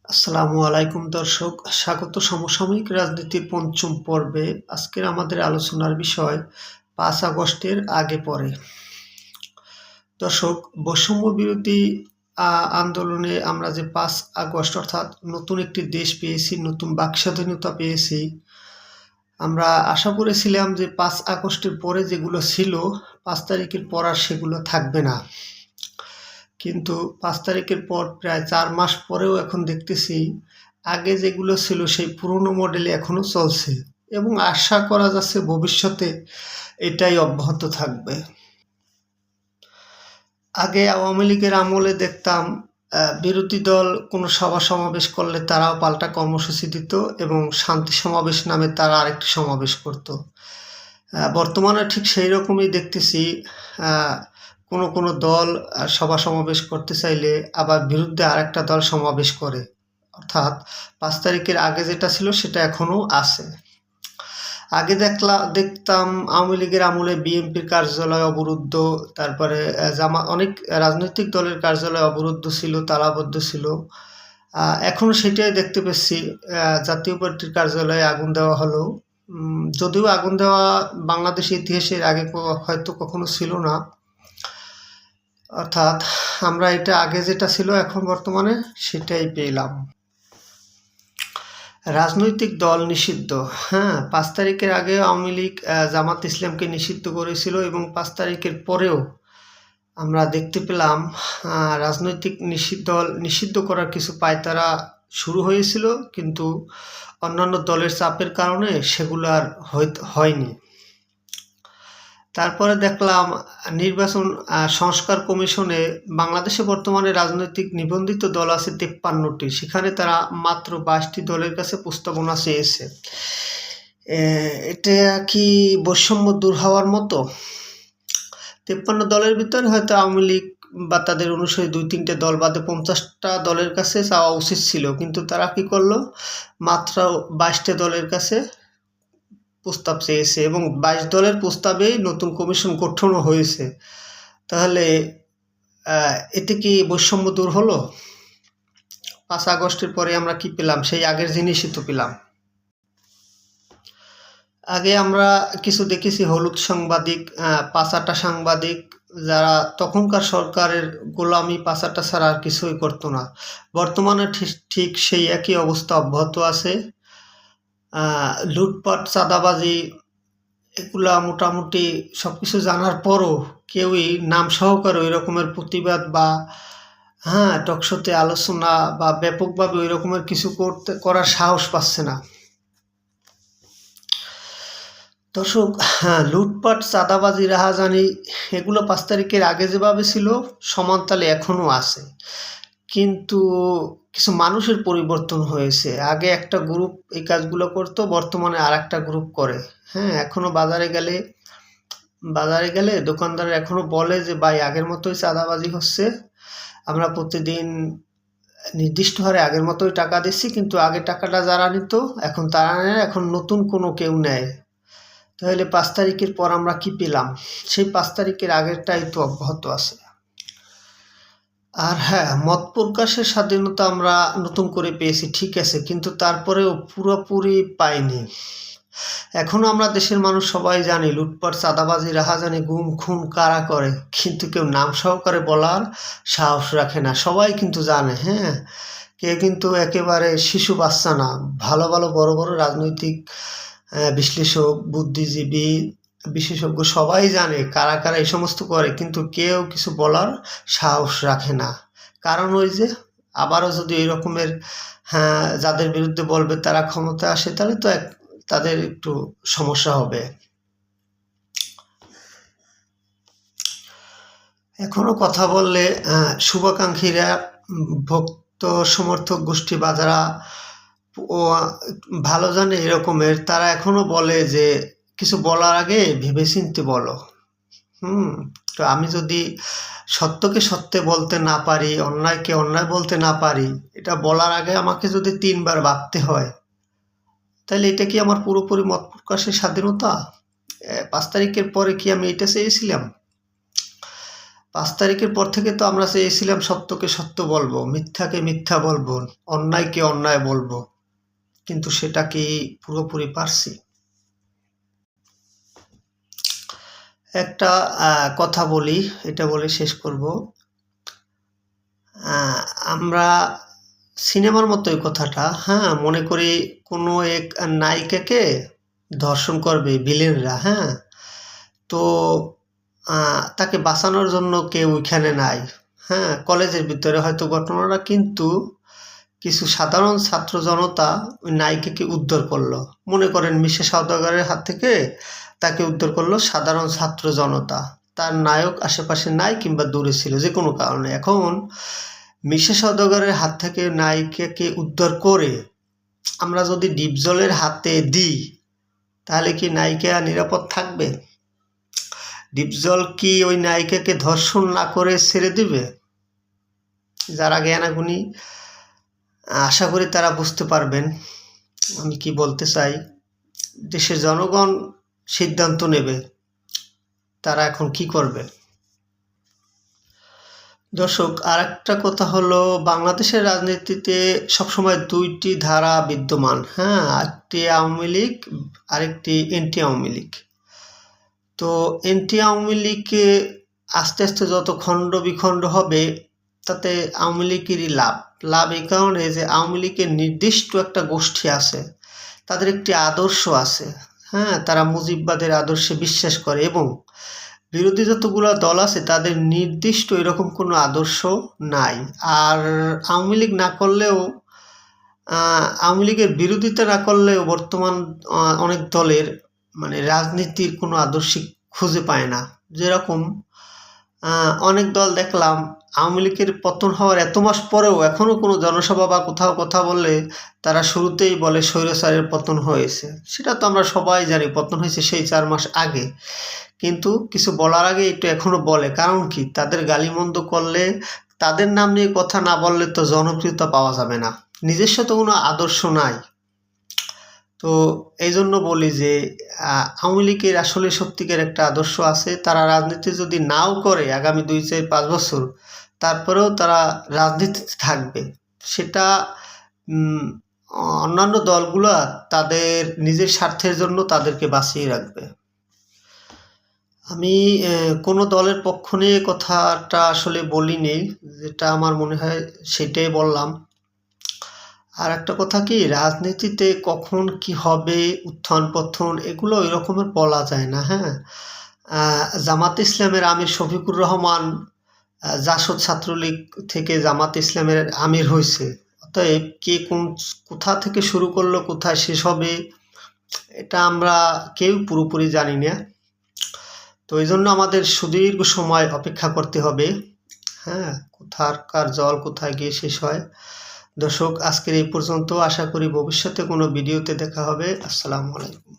আসসালামু আলাইকুম দর্শক, স্বাগত সমসাময়িক রাজনীতির পঞ্চম পর্বে। আজকের আমাদের আলোচনার বিষয় ৫ আগস্টের আগে পরে। দর্শক, বৈষম্য বিরোধী আন্দোলনে আমরা যে ৫ আগস্ট অর্থাৎ নতুন একটি দেশ পেয়েছি, নতুন বাকস্বাধীনতা পেয়েছি। আমরা আশা করেছিলাম যে ৫ আগস্টের পরে যেগুলো ছিল ৫ তারিখের পর আর সেগুলো থাকবে না, কিন্তু ৫ তারিখের পর প্রায় ৪ মাস পরেও এখন দেখতেছি আগে যেগুলো ছিল সেই পুরনো মডেলে এখনো চলছে এবং আশা করা যাচ্ছে ভবিষ্যতে এটাই অব্যাহত থাকবে। আগে আওয়ামী লীগের আমলে দেখতাম বিরোধী দল কোনো সভা সমাবেশ করলে তারাও পাল্টা কর্মসূচি দিত এবং শান্তি সমাবেশ নামে তারা আরেকটি সমাবেশ করত। বর্তমানে ঠিক সেই রকমই দেখতেছি। কোনো দল সভা সমাবেশ করতে চাইলে আবার বিরুদ্ধে আরেকটা দল সমাবেশ করে, অর্থাৎ ৫ তারিখের আগে যেটা ছিল সেটা এখনও আছে। আগে দেখতাম আওয়ামী লীগের আমলে বিএনপির কার্যালয় অবরুদ্ধ, তারপরে অনেক রাজনৈতিক দলের কার্যালয় অবরুদ্ধ ছিল, তালাবদ্ধ ছিল। এখনও সেটাই দেখতে পাচ্ছি। জাতীয় পার্টির কার্যালয়ে আগুন দেওয়া হলো, যদিও আগুন দেওয়া বাংলাদেশের ইতিহাসের আগে হয়তো কখনো ছিল না। অর্থাৎ আমরা এটা আগে যেটা ছিল এখন বর্তমানে সেটাই পেলাম। রাজনৈতিক দল নিষিদ্ধ। হ্যাঁ, ৫ তারিখের আগে আওয়ামী লীগ জামাত ইসলামকে নিষিদ্ধ করেছিল এবং ৫ তারিখের পরেও আমরা দেখতে পেলাম রাজনৈতিক দল নিষিদ্ধ করার কিছু পায়তারা শুরু হয়েছিল, কিন্তু অন্যান্য দলের চাপের কারণে সেগুলো আর হয়নি। তারপরে দেখলাম নির্বাচন সংস্কার কমিশনে বাংলাদেশে বর্তমানে রাজনৈতিক নিবন্ধিত দল আছে ৫৩টি, সেখানে তারা মাত্র ২২টি দলের কাছে প্রস্তাবনা চেয়েছে। এটা কি বৈষম্য দূর হওয়ার মতো? ৫৩ দলের ভিতরে হয়তো আওয়ামী লীগ বা তাদের অনুসারী ২-৩টে দল বাদে ৫০টা দলের কাছে চাওয়া উচিত ছিল, কিন্তু তারা কি করলো, মাত্র ২২টা দলের কাছে প্রস্তাব চেয়েছে এবং ২২ দলের প্রস্তাবেই নতুন কমিশন গঠনও হয়েছে। তাহলে এতে কি বৈষম্য দূর হলো? ৫ আগস্টের পরে আমরা কি পেলাম? সেই আগের জিনিসই তো পেলাম। আগে আমরা কিছু দেখেছি হলুদ সাংবাদিক, পাচাটা সাংবাদিক, যারা তখনকার সরকারের গোলামি পাচাটা ছাড়া আর কিছুই করতো না। বর্তমানে ঠিক সেই একই অবস্থা অব্যাহত আছে। লুটপাট, চাঁদাবাজি, এগুলা মোটামুটি সব কিছু জানার পরও কেউই নাম সহকারে ওই রকমের প্রতিবাদ বা টকশোতে আলোচনা বা ব্যাপকভাবে ওই রকমের কিছু করার সাহস পাচ্ছে না। দর্শক, লুটপাট, চাঁদাবাজি, রাহাজানি এগুলো ৫ তারিখের আগে যেভাবে ছিল সমানতালে এখনও আছে, কিন্তু কিছু মানুষের পরিবর্তন হয়েছে। আগে একটা গ্রুপ এই কাজগুলো করতো, বর্তমানে আর একটা গ্রুপ করে। এখনও বাজারে গেলে দোকানদার এখনও বলে যে ভাই আগের মতোই চাঁদাবাজি হচ্ছে, আমরা প্রতিদিন নির্দিষ্ট হারে আগের মতোই টাকা দিচ্ছি, কিন্তু আগে টাকাটা যারা নিত এখন তারা নেয়, এখন নতুন কোনো কেউ নেয়। তাহলে ৫ তারিখের পর আমরা কি পেলাম? সেই ৫ তারিখের আগেরটাই তো অব্যাহত আছে। আর মত প্রকাশের স্বাধীনতা আমরা নতুন করে পেয়েছি, ঠিক আছে, কিন্তু তারপরেও পুরোপুরি পাইনি। এখনও আমরা দেশের মানুষ সবাই জানি লুটপাট, চাঁদাবাজি, রাহাজানি, গুম খুন কারা করে, কিন্তু কেউ নাম সহকারে বলার সাহস রাখে না। সবাই কিন্তু জানে, কেউ কিন্তু একেবারে শিশু বাচ্চা না। ভালো ভালো বড় বড় রাজনৈতিক বিশ্লেষক, বুদ্ধিজীবী, বিশেষজ্ঞ সবাই জানে কারা কারা এই সমস্ত করে, কিন্তু কেউ কিছু বলার সাহস রাখে না। কারণ ওই যে আবারও যদি এই রকমের যাদের বিরুদ্ধে বলবে তারা ক্ষমতা আসে, তাহলে তো তাদের একটু সমস্যা হবে। এখনো কথা বললে শুভাকাঙ্ক্ষীরা, ভক্ত সমর্থক গোষ্ঠী বা যারা ভালো জানে এরকমের, তারা এখনো বলে যে কিছু বলার আগে ভেবেচিন্তে বলো। তো আমি যদি সত্যকে সত্যে বলতে না পারি, অন্যায়কে অন্যায় বলতে না পারি, এটা বলার আগে আমাকে যদি ৩বার ভাবতে হয়, তাহলে এটা কি আমার পুরোপুরি মত প্রকাশের স্বাধীনতা? ৫ তারিখের পরে কি আমি এটা চেয়েছিলাম? 5 তারিখের পর থেকে তো আমরা চেয়েছিলাম সত্যকে সত্য বলবো, মিথ্যাকে মিথ্যা বলবো, অন্যায়কে অন্যায় বলবো, কিন্তু সেটা কি পুরোপুরি পারছি? একটা কথা বলি, এটা বলে শেষ করব। আমরা সিনেমার মতোই কথাটা, হ্যাঁ, মনে করি কোনো এক নায়িকাকে ধর্ষণ করবে ভিলেনরা, হ্যাঁ, তো তাকে বাঁচানোর জন্য কেউ ওইখানে নাই, হ্যাঁ, কলেজের ভিতরে হয়তো ঘটনাটা, কিন্তু কিছু সাধারণ ছাত্র জনতা ওই নায়িকাকে উদ্ধার করলো। মনে করেন মিশা সওদাগরের হাত থেকে তাকে উদ্ধার করলো সাধারণ ছাত্র জনতা, তার নায়ক আশেপাশে নাই কিংবা দূরে ছিল, যে কোনো কারণে। এখন মিশা সওদাগরের হাত থেকে নায়িকাকে উদ্ধার করে আমরা যদি ডিপজলের হাতে দিই, তাহলে কি নায়িকা নিরাপদ থাকবে? ডিপজল কি ওই নায়িকাকে ধর্ষণ না করে ছেড়ে দিবে? যারা জ্ঞানাগুণী আশা করি তারা বুঝতে পারবেন আমি কি বলতে চাই। দেশের জনগণ সিদ্ধান্ত নেবে তারা এখন কি করবে। দর্শক, আর একটা কথা হলো, বাংলাদেশের রাজনীতিতে সবসময় দুইটি ধারা বিদ্যমান, হ্যাঁ, একটি আওয়ামী লীগ, আরেকটি এন্টি আওয়ামী লীগ। তো এন্টি আওয়ামী লীগে আস্তে আস্তে যত খণ্ড বিখণ্ড হবে, তাতে আওয়ামী লীগেরই লাভ এই কারণে যে আওয়ামী লীগের নির্দিষ্ট একটা গোষ্ঠী আছে, তাদের একটি আদর্শ আছে, হ্যাঁ, তারা মুজিববাদের আদর্শে বিশ্বাস করে, এবং বিরোধী যতগুলো দল আছে তাদের নির্দিষ্ট এরকম কোনো আদর্শ নাই। আর আওয়ামী লীগ না করলেও, আওয়ামী লীগের বিরোধিতা না করলেও বর্তমান অনেক দলের মানে রাজনীতির কোনো আদর্শিক খুঁজে পায় না। যেরকম অনেক দল দেখলাম আওয়ামী লীগের পতন হওয়ার এত মাস পরেও এখনও কোনো জনসভা বা কোথাও কথা বললে তারা শুরুতেই বলে স্বৈরাচারের পতন হয়েছে। সেটা তো আমরা সবাই জানি, পতন হয়েছে সেই 4 মাস আগে, কিন্তু কিছু বলার আগে একটু এখনও বলে। কারণ কি? তাদের গালিমন্দ করলে, তাদের নাম নিয়ে কথা না বললে তো জনপ্রিয়তা পাওয়া যাবে না, নিজস্ব তো কোনো আদর্শ নাই। তো এই জন্য বলি যে আওয়ামী লীগের আসলে সত্যিকার একটা আদর্শ আছে। তারা রাজনীতি যদি নাও করে আগামী 2-4-5 বছর, তারপরেও তারা রাজনীতিতে থাকবে। সেটা অন্যান্য দলগুলা তাদের নিজের স্বার্থের জন্য তাদেরকে বাঁচিয়ে রাখবে। আমি কোনো দলের পক্ষ নিয়ে কথাটা আসলে বলিনি, যেটা আমার মনে হয় সেটাই বললাম। আর একটা কথা কি, রাজনীতিতে কখন কি হবে, উত্থান পতন, এগুলো ওই রকমের বলা যায় না, হ্যাঁ। জামাত ইসলামের আমির শফিকুর রহমান জাসদ ছাত্রলীগ থেকে জামাত ইসলামের আমির হয়েছে। অতএব কে কোথা থেকে শুরু করলো, কোথায় শেষ হবে, এটা আমরা কেউ পুরোপুরি জানি না। তো এই জন্য আমাদের সুদীর্ঘ সময় অপেক্ষা করতে হবে, হ্যাঁ, কোথাকার জল কোথায় গিয়ে শেষ হয়। দর্শক, আজকের এই পর্যন্ত। আশা করি ভবিষ্যতে কোনো ভিডিওতে দেখা হবে। আসসালামু আলাইকুম।